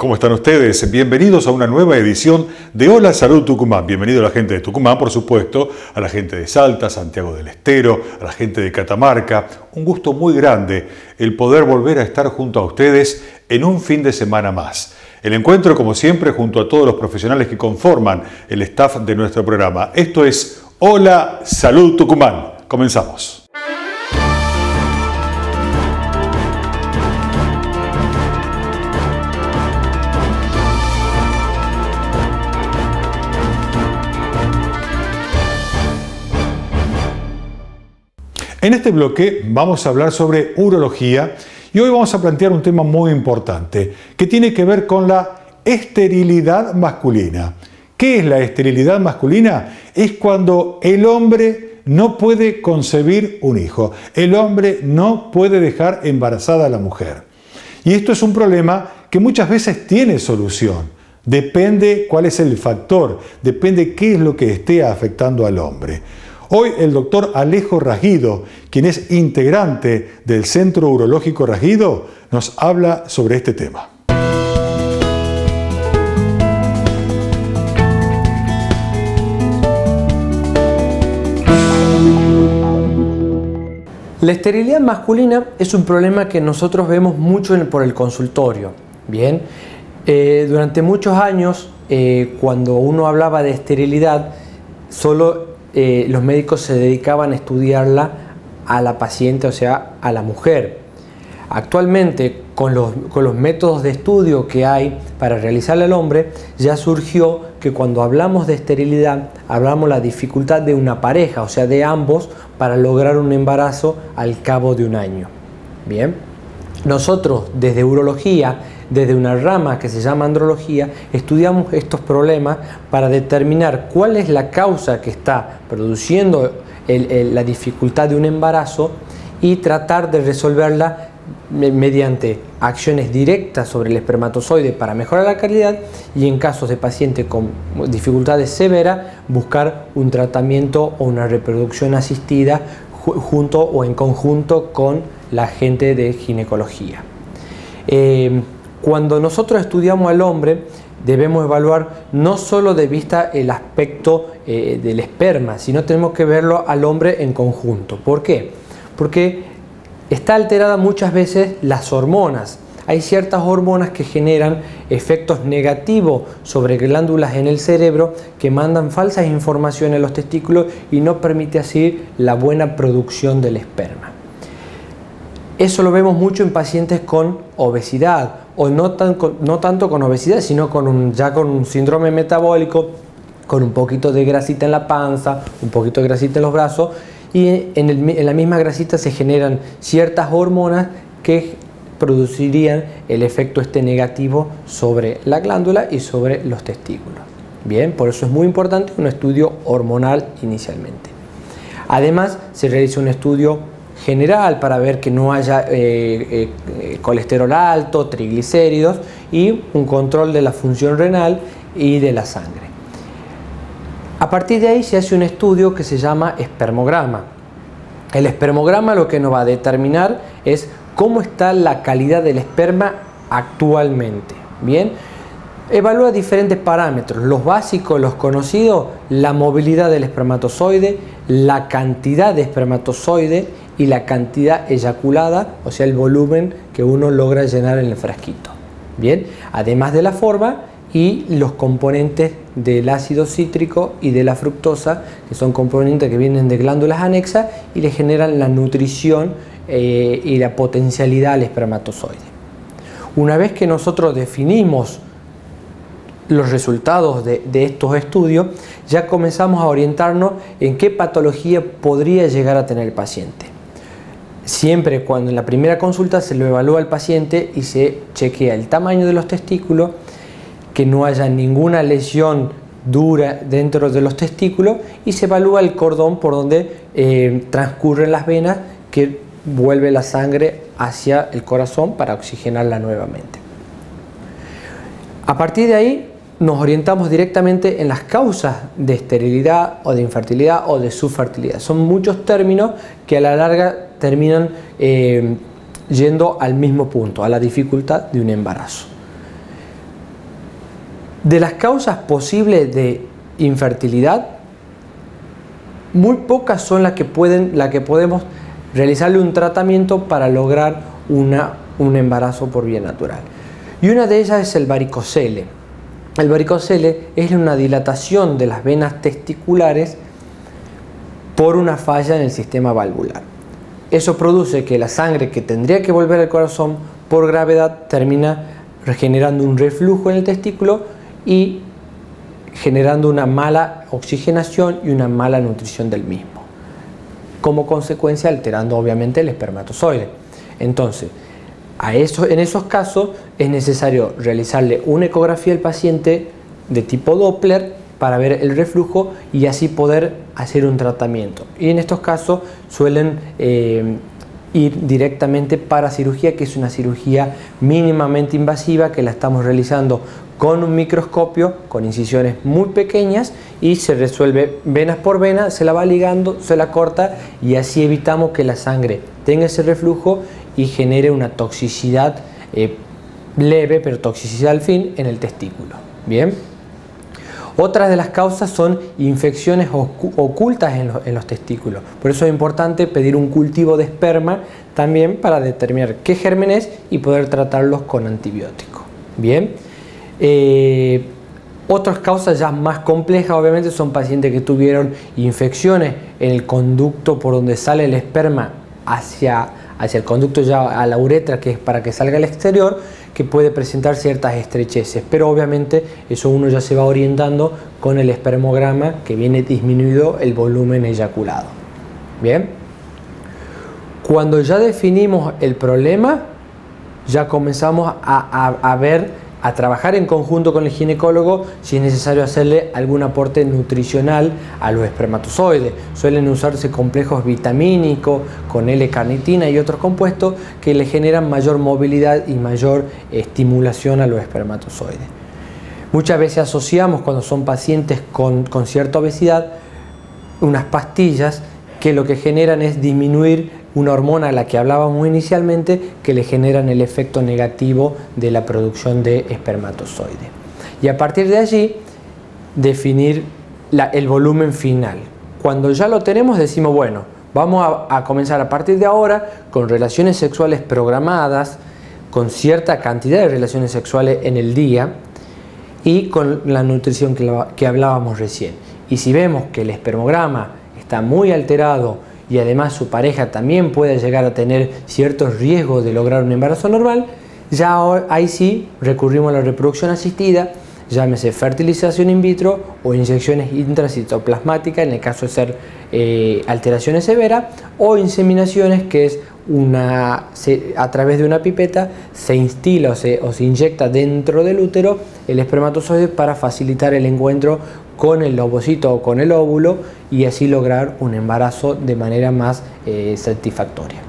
¿Cómo están ustedes? Bienvenidos a una nueva edición de Hola Salud Tucumán. Bienvenido a la gente de Tucumán, por supuesto, a la gente de Salta, Santiago del Estero, a la gente de Catamarca. Un gusto muy grande el poder volver a estar junto a ustedes en un fin de semana más. El encuentro, como siempre, junto a todos los profesionales que conforman el staff de nuestro programa. Esto es Hola Salud Tucumán. Comenzamos. En este bloque vamos a hablar sobre urología y hoy vamos a plantear un tema muy importante que tiene que ver con la esterilidad masculina. ¿Qué es la esterilidad masculina? Es cuando el hombre no puede concebir un hijo. El hombre no puede dejar embarazada a la mujer. Y esto es un problema que muchas veces tiene solución. Depende cuál es el factor, depende qué es lo que esté afectando al hombre. Hoy el doctor Alejo Rasguido, quien es integrante del Centro Urológico Rasguido, nos habla sobre este tema. La esterilidad masculina es un problema que nosotros vemos mucho por el consultorio. Bien, durante muchos años, cuando uno hablaba de esterilidad, solo los médicos se dedicaban a estudiarla a la paciente, o sea, a la mujer. Actualmente, con los métodos de estudio que hay para realizarla al hombre, ya surgió que cuando hablamos de esterilidad, hablamos de la dificultad de una pareja, o sea, de ambos, para lograr un embarazo al cabo de un año. Bien, nosotros desde urología, desde una rama que se llama andrología, estudiamos estos problemas para determinar cuál es la causa que está produciendo la dificultad de un embarazo y tratar de resolverla mediante acciones directas sobre el espermatozoide para mejorar la calidad y en casos de pacientes con dificultades severas buscar un tratamiento o una reproducción asistida junto o en conjunto con la gente de ginecología. Cuando nosotros estudiamos al hombre, debemos evaluar no solo de vista el aspecto del esperma, sino tenemos que verlo al hombre en conjunto. ¿Por qué? Porque está alterada muchas veces las hormonas. Hay ciertas hormonas que generan efectos negativos sobre glándulas en el cerebro que mandan falsas informaciones a los testículos y no permite así la buena producción del esperma. Eso lo vemos mucho en pacientes con obesidad, o no tanto con obesidad, sino ya con un síndrome metabólico, con un poquito de grasita en la panza, un poquito de grasita en los brazos, y en la misma grasita se generan ciertas hormonas que producirían el efecto negativo sobre la glándula y sobre los testículos. Bien, por eso es muy importante un estudio hormonal inicialmente. Además, se realiza un estudio general para ver que no haya colesterol alto, triglicéridos y un control de la función renal y de la sangre. A partir de ahí se hace un estudio que se llama espermograma. El espermograma lo que nos va a determinar es cómo está la calidad del esperma actualmente. Bien, evalúa diferentes parámetros, los básicos, los conocidos, la movilidad del espermatozoide, la cantidad de espermatozoide y la cantidad eyaculada, o sea, el volumen que uno logra llenar en el frasquito. Bien, además de la forma y los componentes del ácido cítrico y de la fructosa, que son componentes que vienen de glándulas anexas y le generan la nutrición y la potencialidad al espermatozoide. Una vez que nosotros definimos los resultados de estos estudios, ya comenzamos a orientarnos en qué patología podría llegar a tener el paciente. Siempre cuando en la primera consulta se lo evalúa al paciente y se chequea el tamaño de los testículos, que no haya ninguna lesión dura dentro de los testículos y se evalúa el cordón por donde transcurren las venas que vuelve la sangre hacia el corazón para oxigenarla nuevamente. A partir de ahí nos orientamos directamente en las causas de esterilidad o de infertilidad o de subfertilidad. Son muchos términos que a la larga terminan yendo al mismo punto, a la dificultad de un embarazo. De las causas posibles de infertilidad, muy pocas son las que podemos realizarle un tratamiento para lograr un embarazo por vía natural. Y una de ellas es el varicocele. El varicocele es una dilatación de las venas testiculares por una falla en el sistema valvular. Eso produce que la sangre que tendría que volver al corazón por gravedad termina generando un reflujo en el testículo y generando una mala oxigenación y una mala nutrición del mismo. Como consecuencia, alterando obviamente el espermatozoide. Entonces, en esos casos es necesario realizarle una ecografía al paciente de tipo Doppler para ver el reflujo y así poder hacer un tratamiento. Y en estos casos suelen ir directamente para cirugía, que es una cirugía mínimamente invasiva que la estamos realizando con un microscopio, con incisiones muy pequeñas, y se resuelve vena por vena, se la va ligando, se la corta y así evitamos que la sangre tenga ese reflujo y genere una toxicidad leve, pero toxicidad al fin en el testículo. Bien. Otras de las causas son infecciones ocultas en los testículos. Por eso es importante pedir un cultivo de esperma también para determinar qué germen es y poder tratarlos con antibióticos. Bien. Otras causas ya más complejas obviamente son pacientes que tuvieron infecciones en el conducto por donde sale el esperma hacia el conducto ya a la uretra, que es para que salga al exterior, que puede presentar ciertas estrecheces, pero obviamente eso uno ya se va orientando con el espermograma, que viene disminuido el volumen eyaculado. Bien, cuando ya definimos el problema, ya comenzamos a trabajar en conjunto con el ginecólogo si es necesario hacerle algún aporte nutricional a los espermatozoides. Suelen usarse complejos vitamínicos con L-carnitina y otros compuestos que le generan mayor movilidad y mayor estimulación a los espermatozoides. Muchas veces asociamos, cuando son pacientes con cierta obesidad, unas pastillas que lo que generan es disminuir una hormona a la que hablábamos inicialmente, que le generan el efecto negativo de la producción de espermatozoides. Y a partir de allí, definir el volumen final. Cuando ya lo tenemos, decimos, bueno, vamos a comenzar a partir de ahora con relaciones sexuales programadas, con cierta cantidad de relaciones sexuales en el día y con la nutrición que hablábamos recién. Y si vemos que el espermograma está muy alterado y además su pareja también puede llegar a tener ciertos riesgos de lograr un embarazo normal, ya ahí sí recurrimos a la reproducción asistida, llámese fertilización in vitro o inyecciones intracitoplasmáticas en el caso de ser alteraciones severas, o inseminaciones, que es a través de una pipeta se instila o se inyecta dentro del útero el espermatozoide para facilitar el encuentro con el ovocito o con el óvulo y así lograr un embarazo de manera más satisfactoria.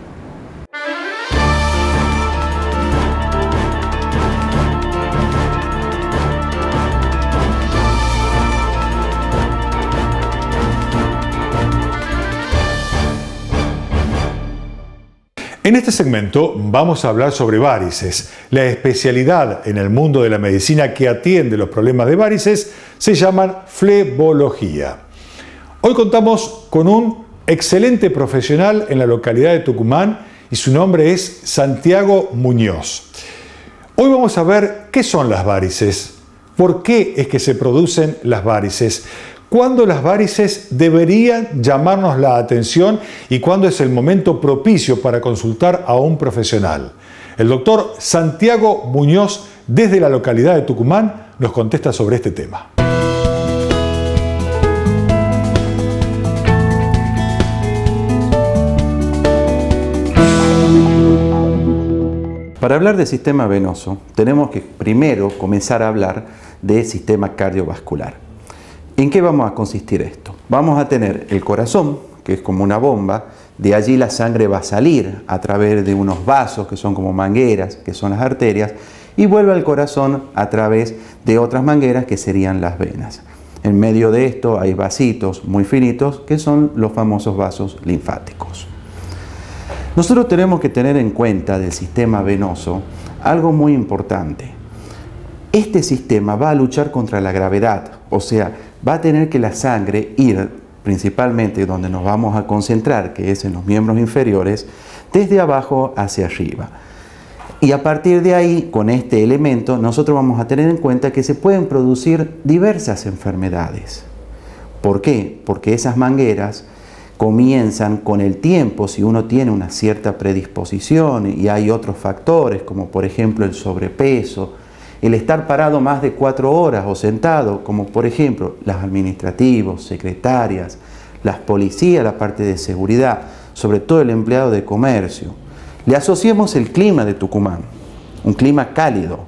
En este segmento vamos a hablar sobre varices. La especialidad en el mundo de la medicina que atiende los problemas de varices se llama flebología. Hoy contamos con un excelente profesional en la localidad de Tucumán y su nombre es Santiago Muñoz. Hoy vamos a ver qué son las varices, por qué es que se producen las varices, cuándo las varices deberían llamarnos la atención y cuándo es el momento propicio para consultar a un profesional. El doctor Santiago Muñoz, desde la localidad de Tucumán, nos contesta sobre este tema. Para hablar de sistema venoso, tenemos que primero comenzar a hablar de sistema cardiovascular. ¿En qué vamos a consistir esto? Vamos a tener el corazón, que es como una bomba, de allí la sangre va a salir a través de unos vasos que son como mangueras, que son las arterias, y vuelve al corazón a través de otras mangueras que serían las venas. En medio de esto hay vasitos muy finitos que son los famosos vasos linfáticos. Nosotros tenemos que tener en cuenta del sistema venoso algo muy importante. Este sistema va a luchar contra la gravedad, o sea, va a tener que la sangre ir principalmente donde nos vamos a concentrar, que es en los miembros inferiores, desde abajo hacia arriba. Y a partir de ahí, con este elemento, nosotros vamos a tener en cuenta que se pueden producir diversas enfermedades. ¿Por qué? Porque esas mangueras comienzan con el tiempo, si uno tiene una cierta predisposición y hay otros factores, como por ejemplo el sobrepeso, el estar parado más de 4 horas o sentado, como por ejemplo los administrativos, secretarias, las policías, la parte de seguridad, sobre todo el empleado de comercio. Le asociemos el clima de Tucumán, un clima cálido,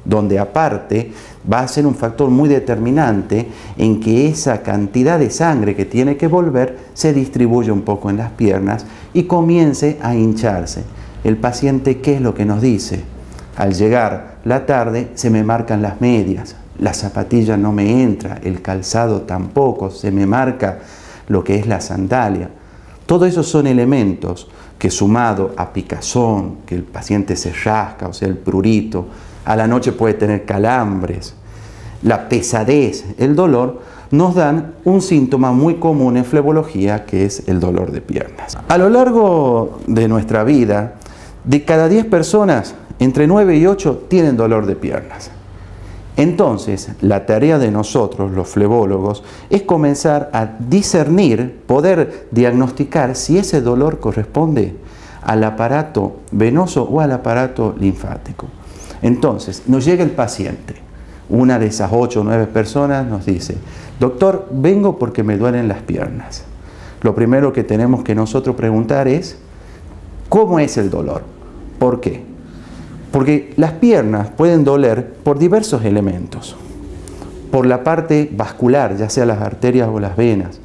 donde aparte va a ser un factor muy determinante en que esa cantidad de sangre que tiene que volver se distribuya un poco en las piernas y comience a hincharse. El paciente, ¿qué es lo que nos dice? Al llegar la tarde se me marcan las medias, la zapatilla no me entra, el calzado tampoco, se me marca lo que es la sandalia. Todo eso son elementos que sumado a picazón, que el paciente se rasca, o sea el prurito, a la noche puede tener calambres, la pesadez, el dolor, nos dan un síntoma muy común en flebología que es el dolor de piernas. A lo largo de nuestra vida, de cada 10 personas, entre 9 y 8 tienen dolor de piernas. Entonces, la tarea de nosotros, los flebólogos, es comenzar a discernir, poder diagnosticar si ese dolor corresponde al aparato venoso o al aparato linfático. Entonces, nos llega el paciente, una de esas 8 o 9 personas nos dice: doctor, vengo porque me duelen las piernas. Lo primero que tenemos que nosotros preguntar es, ¿cómo es el dolor? ¿Por qué? Porque las piernas pueden doler por diversos elementos. Por la parte vascular, ya sea las arterias o las venas.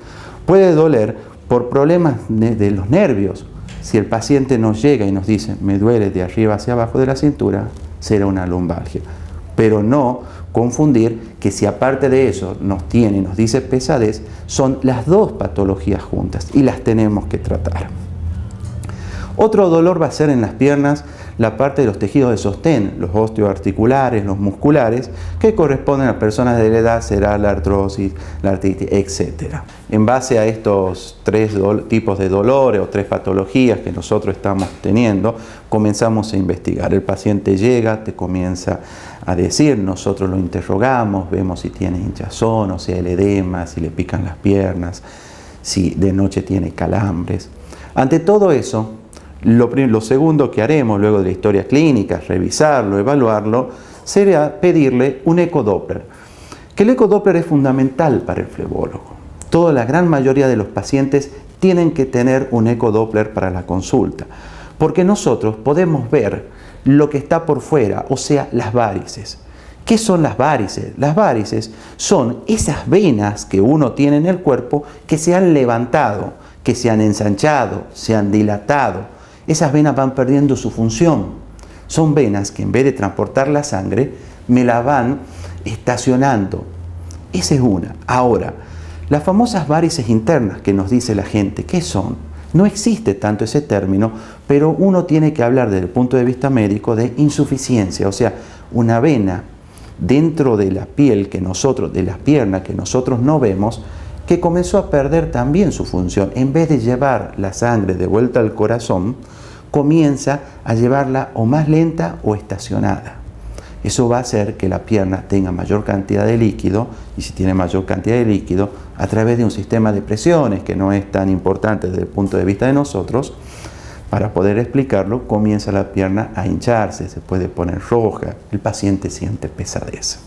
Puede doler por problemas de los nervios. Si el paciente nos llega y nos dice, me duele de arriba hacia abajo de la cintura, será una lumbalgia. Pero no confundir que si aparte de eso nos dice pesadez, son las dos patologías juntas y las tenemos que tratar. Otro dolor va a ser en las piernas la parte de los tejidos de sostén, los osteoarticulares, los musculares, que corresponden a personas de la edad, será la artrosis, la artritis, etc. En base a estos 3 tipos de dolores o 3 patologías que nosotros estamos teniendo, comenzamos a investigar. El paciente llega, te comienza a decir, nosotros lo interrogamos, vemos si tiene hinchazón, o sea, el edema, si le pican las piernas, si de noche tiene calambres. Ante todo eso, lo segundo que haremos luego de la historia clínica, revisarlo, evaluarlo, sería pedirle un ecodoppler. Que el ecodoppler es fundamental para el flebólogo. La gran mayoría de los pacientes tienen que tener un ecodoppler para la consulta, porque nosotros podemos ver lo que está por fuera, o sea, las varices. ¿Qué son las varices? Las varices son esas venas que uno tiene en el cuerpo que se han levantado, que se han ensanchado, se han dilatado. Esas venas van perdiendo su función. Son venas que en vez de transportar la sangre, me la van estacionando. Esa es una. Ahora, las famosas varices internas que nos dice la gente, ¿qué son? No existe tanto ese término, pero uno tiene que hablar desde el punto de vista médico de insuficiencia, o sea, una vena dentro de la piel de las piernas que nosotros no vemos, que comenzó a perder también su función. En vez de llevar la sangre de vuelta al corazón, comienza a llevarla o más lenta o estacionada. Eso va a hacer que la pierna tenga mayor cantidad de líquido, y si tiene mayor cantidad de líquido, a través de un sistema de presiones que no es tan importante desde el punto de vista de nosotros, para poder explicarlo, comienza la pierna a hincharse, se puede poner roja, el paciente siente pesadez.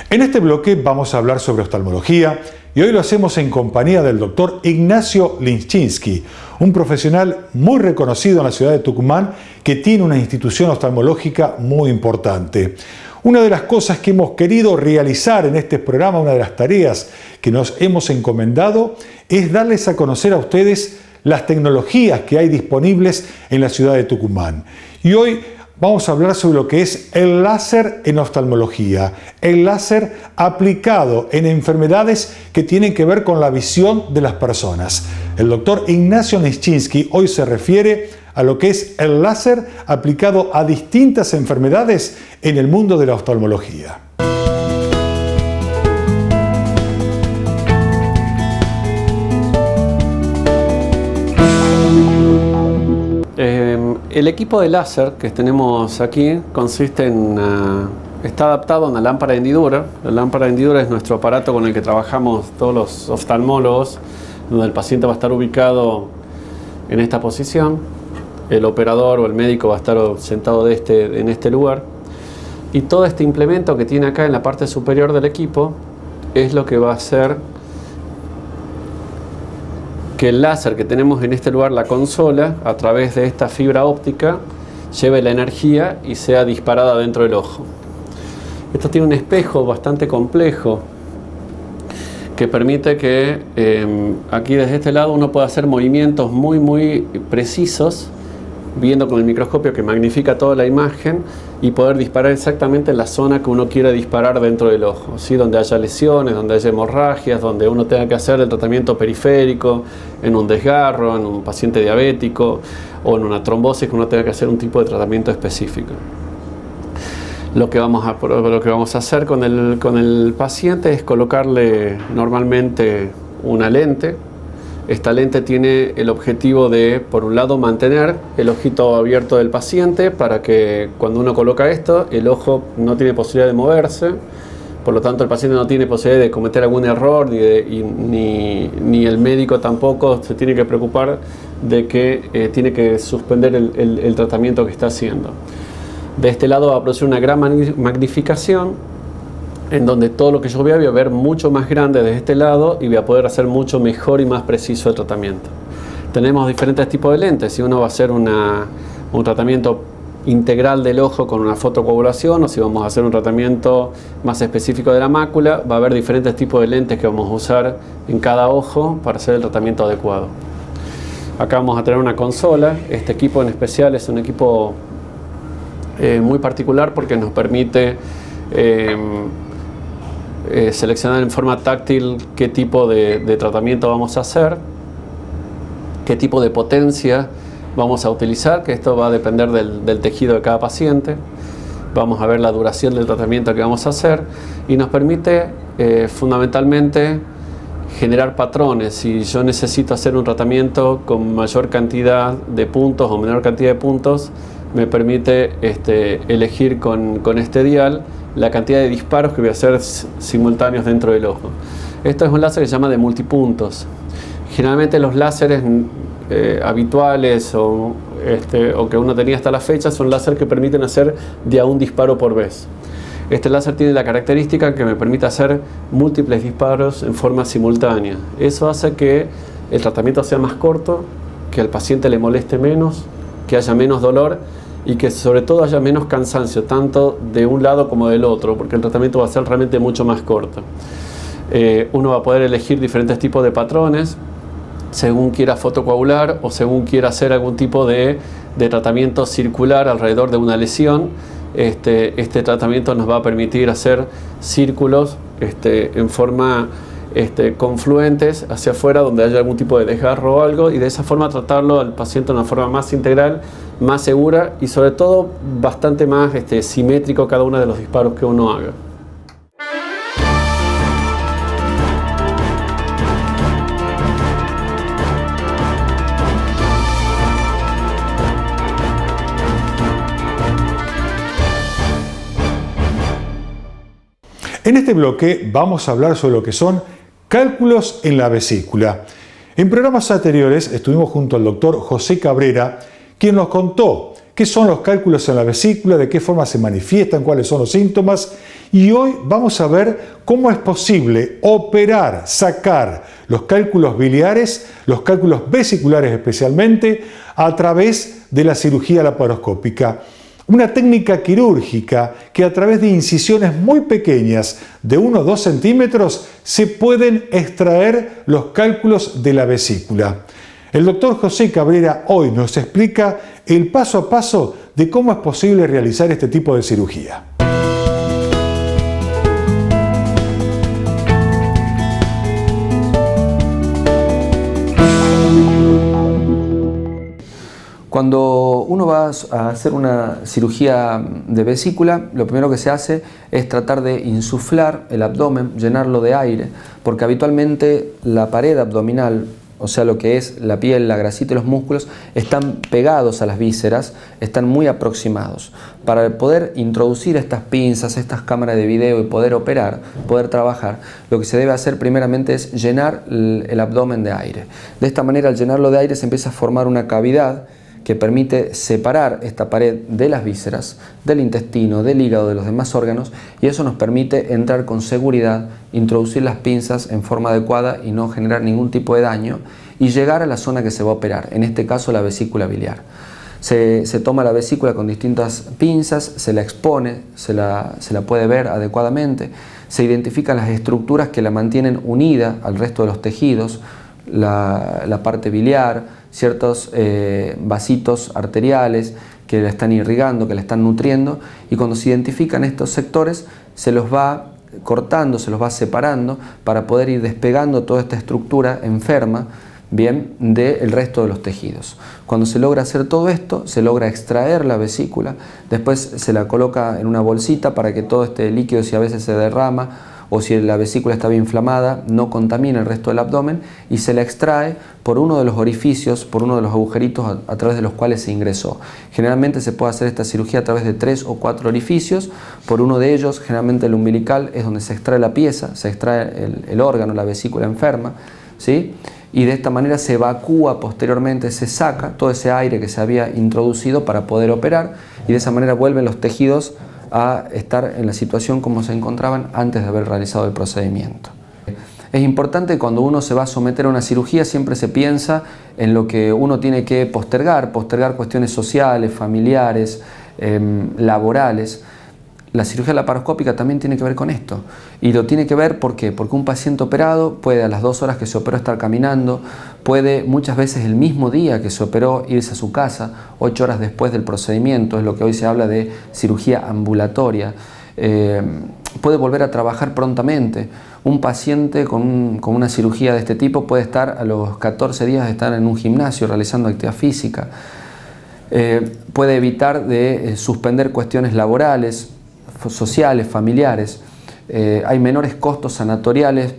En este bloque vamos a hablar sobre oftalmología y hoy lo hacemos en compañía del doctor Ignacio Linchinski, un profesional muy reconocido en la ciudad de Tucumán que tiene una institución oftalmológica muy importante. Una de las cosas que hemos querido realizar en este programa, una de las tareas que nos hemos encomendado, es darles a conocer a ustedes las tecnologías que hay disponibles en la ciudad de Tucumán. Y hoy vamos a hablar sobre lo que es el láser en oftalmología, el láser aplicado en enfermedades que tienen que ver con la visión de las personas. El doctor Ignacio Nischinski hoy se refiere a lo que es el láser aplicado a distintas enfermedades en el mundo de la oftalmología. El equipo de láser que tenemos aquí consiste en está adaptado a una lámpara de hendidura. La lámpara de hendidura es nuestro aparato con el que trabajamos todos los oftalmólogos, donde el paciente va a estar ubicado en esta posición, el operador o el médico va a estar sentado en este lugar, y todo este implemento que tiene acá en la parte superior del equipo es lo que va a hacer que el láser que tenemos en este lugar, la consola, a través de esta fibra óptica, lleve la energía y sea disparada dentro del ojo. Esto tiene un espejo bastante complejo que permite que aquí desde este lado uno pueda hacer movimientos muy precisos, viendo con el microscopio que magnifica toda la imagen, y poder disparar exactamente en la zona que uno quiera disparar dentro del ojo, ¿sí? Donde haya lesiones, donde haya hemorragias, donde uno tenga que hacer el tratamiento periférico, en un desgarro, en un paciente diabético o en una trombosis, que uno tenga que hacer un tipo de tratamiento específico. Lo que vamos a hacer con el paciente es colocarle normalmente una lente. Esta lente tiene el objetivo de, por un lado, mantener el ojito abierto del paciente para que cuando uno coloca esto, el ojo no tiene posibilidad de moverse, por lo tanto el paciente no tiene posibilidad de cometer algún error ni el médico tampoco se tiene que preocupar de que tiene que suspender el tratamiento que está haciendo. De este lado va a producir una gran magnificación, en donde todo lo que yo voy a ver mucho más grande desde este lado y voy a poder hacer mucho mejor y más preciso el tratamiento. Tenemos diferentes tipos de lentes. Si uno va a hacer un tratamiento integral del ojo con una fotocoagulación, o si vamos a hacer un tratamiento más específico de la mácula, va a haber diferentes tipos de lentes que vamos a usar en cada ojo para hacer el tratamiento adecuado. Acá vamos a tener una consola. Este equipo en especial es un equipo muy particular porque nos permite seleccionar en forma táctil qué tipo de tratamiento vamos a hacer, qué tipo de potencia vamos a utilizar, que esto va a depender del tejido de cada paciente. Vamos a ver la duración del tratamiento que vamos a hacer y nos permite fundamentalmente generar patrones. Si yo necesito hacer un tratamiento con mayor cantidad de puntos o menor cantidad de puntos, me permite elegir con este dial la cantidad de disparos que voy a hacer simultáneos dentro del ojo. Esto es un láser que se llama de multipuntos. Generalmente los láseres habituales o que uno tenía hasta la fecha son láser que permiten hacer de a un disparo por vez. Este láser tiene la característica que me permite hacer múltiples disparos en forma simultánea. Eso hace que el tratamiento sea más corto, que al paciente le moleste menos, que haya menos dolor y que sobre todo haya menos cansancio, tanto de un lado como del otro, porque el tratamiento va a ser realmente mucho más corto. Uno va a poder elegir diferentes tipos de patrones, según quiera fotocoagular o según quiera hacer algún tipo de tratamiento circular alrededor de una lesión. Este tratamiento nos va a permitir hacer círculos en forma confluentes hacia afuera donde haya algún tipo de desgarro o algo, y de esa forma tratarlo al paciente de una forma más integral, más segura y sobre todo bastante más simétrico cada uno de los disparos que uno haga. En este bloque vamos a hablar sobre lo que son cálculos en la vesícula. En programas anteriores estuvimos junto al doctor José Cabrera, quien nos contó qué son los cálculos en la vesícula, de qué forma se manifiestan, cuáles son los síntomas, y hoy vamos a ver cómo es posible operar, sacar los cálculos biliares, los cálculos vesiculares especialmente, a través de la cirugía laparoscópica. Una técnica quirúrgica que a través de incisiones muy pequeñas de 1 o 2 centímetros se pueden extraer los cálculos de la vesícula. El doctor José Cabrera hoy nos explica el paso a paso de cómo es posible realizar este tipo de cirugía. Cuando uno va a hacer una cirugía de vesícula, lo primero que se hace es tratar de insuflar el abdomen, llenarlo de aire, porque habitualmente la pared abdominal, o sea, lo que es la piel, la grasita y los músculos, están pegados a las vísceras, están muy aproximados. Para poder introducir estas pinzas, estas cámaras de video y poder operar, poder trabajar, lo que se debe hacer primeramente es llenar el abdomen de aire. De esta manera, al llenarlo de aire, se empieza a formar una cavidad que permite separar esta pared de las vísceras, del intestino, del hígado, de los demás órganos, y eso nos permite entrar con seguridad, introducir las pinzas en forma adecuada y no generar ningún tipo de daño, y llegar a la zona que se va a operar, en este caso la vesícula biliar. Se toma la vesícula con distintas pinzas, se la expone, se la puede ver adecuadamente, se identifican las estructuras que la mantienen unida al resto de los tejidos, la parte biliar, ciertos vasitos arteriales que la están irrigando, que la están nutriendo, y cuando se identifican estos sectores se los va cortando, se los va separando para poder ir despegando toda esta estructura enferma, bien, del resto de los tejidos. Cuando se logra hacer todo esto, se logra extraer la vesícula, después se la coloca en una bolsita para que todo este líquido, si a veces se derrama o si la vesícula estaba inflamada, no contamina el resto del abdomen, y se la extrae por uno de los orificios, por uno de los agujeritos a través de los cuales se ingresó. Generalmente se puede hacer esta cirugía a través de 3 o 4 orificios. Por uno de ellos, generalmente el umbilical, es donde se extrae la pieza, se extrae el órgano, la vesícula enferma, ¿sí? Y de esta manera se evacúa posteriormente, se saca todo ese aire que se había introducido para poder operar, y de esa manera vuelven los tejidos a estar en la situación como se encontraban antes de haber realizado el procedimiento. Es importante, cuando uno se va a someter a una cirugía, siempre se piensa en lo que uno tiene que postergar cuestiones sociales, familiares, laborales. La cirugía laparoscópica también tiene que ver con esto, y lo tiene que ver ¿por qué? Porque un paciente operado puede a las 2 horas que se operó estar caminando, puede muchas veces el mismo día que se operó irse a su casa, 8 horas después del procedimiento, es lo que hoy se habla de cirugía ambulatoria. Puede volver a trabajar prontamente. Un paciente con una cirugía de este tipo puede estar a los 14 días de estar en un gimnasio realizando actividad física. Puede evitar de suspender cuestiones laborales, sociales, familiares. Hay menores costos sanatoriales,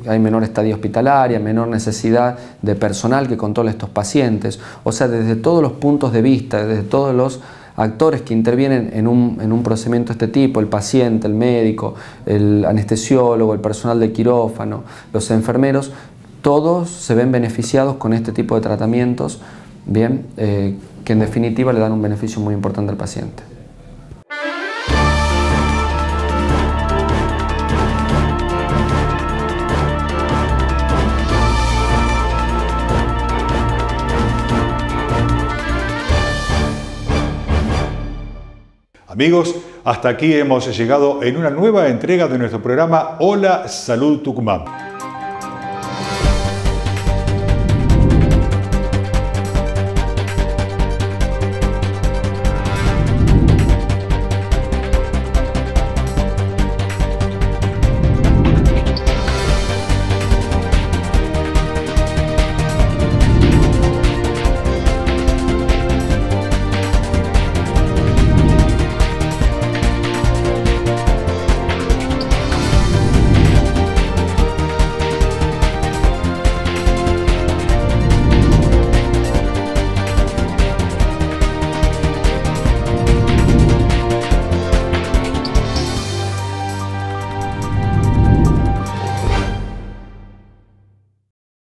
hay menor estadía hospitalaria, menor necesidad de personal que controle estos pacientes. O sea, desde todos los puntos de vista, desde todos los actores que intervienen en un procedimiento de este tipo, el paciente, el médico, el anestesiólogo, el personal de quirófano, los enfermeros, todos se ven beneficiados con este tipo de tratamientos, bien, que en definitiva le dan un beneficio muy importante al paciente. Amigos, hasta aquí hemos llegado en una nueva entrega de nuestro programa Hola Salud Tucumán.